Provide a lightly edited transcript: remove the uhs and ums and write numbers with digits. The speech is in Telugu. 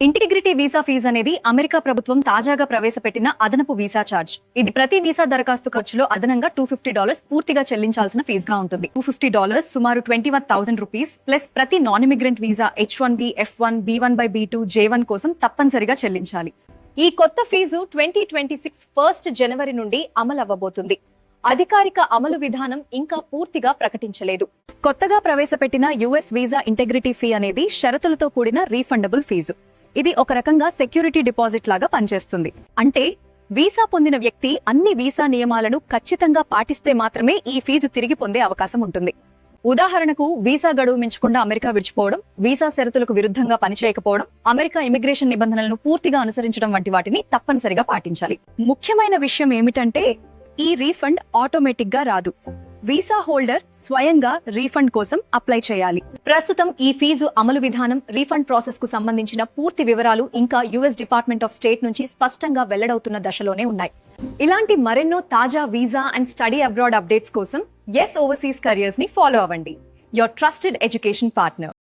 ఇంటిగ్రిటీ వీసా ఫీజు అనేది అమెరికా ప్రభుత్వం తాజాగా ప్రవేశపెట్టిన అదనపు వీసా ఛార్జ్. ఇది ప్రతి వీసా దరఖాస్తు ఖర్చులో అదనంగా $250 పూర్తిగా చెల్లించాల్సిన ఫీజుగా ఉంటుంది. $250 సుమారు 21,000 రూపీస్ ప్లస్ ప్రతి non immigrant visa H1B, F1, B1/B2, J1 కోసం తప్పనిసరిగా చెల్లించాలి. ఈ కొత్త ఫీజు 2026 1 జనవరి నుండి అమలు అవ్వబోతుంది. అధికారిక అమలు విధానం ఇంకా పూర్తిగా ప్రకటించలేదు. కొత్తగా ప్రవేశపెట్టిన యుఎస్ వీసా ఇంటెగ్రిటీ ఫీ అనేది షరతులతో కూడిన రీఫండబుల్ ఫీజు. ఇది ఒక రకంగా సెక్యూరిటీ డిపాజిట్ లాగా పనిచేస్తుంది. అంటే వీసా పొందిన వ్యక్తి అన్ని వీసా నియమాలను ఖచ్చితంగా పాటిస్తే మాత్రమే ఈ ఫీజు తిరిగి పొందే అవకాశం ఉంటుంది. ఉదాహరణకు వీసా గడువు మించకుండా అమెరికా విడిచిపోవడం, వీసా షరతులకు విరుద్ధంగా పనిచేయకపోవడం, అమెరికా ఇమిగ్రేషన్ నిబంధనలను పూర్తిగా అనుసరించడం వంటి వాటిని తప్పనిసరిగా పాటించాలి. ముఖ్యమైన విషయం ఏమిటంటే ఈ రీఫండ్ ఆటోమేటిక్ గా రాదు. వీసా హోల్డర్ స్వయంగా రీఫండ్ కోసం అప్లై చేయాలి. ప్రస్తుతం ఈ ఫీజు అమలు విధానం, రీఫండ్ ప్రాసెస్ కు సంబంధించిన పూర్తి వివరాలు ఇంకా యుఎస్ డిపార్ట్మెంట్ ఆఫ్ స్టేట్ నుంచి స్పష్టంగా వెల్లడవుతున్న దశలోనే ఉన్నాయి. ఇలాంటి మరెన్నో తాజా visa and study abroad updates కోసం yes ఓవర్సీస్ కెరియర్స్ ని ఫాలో అవ్వండి. Your trusted education partner.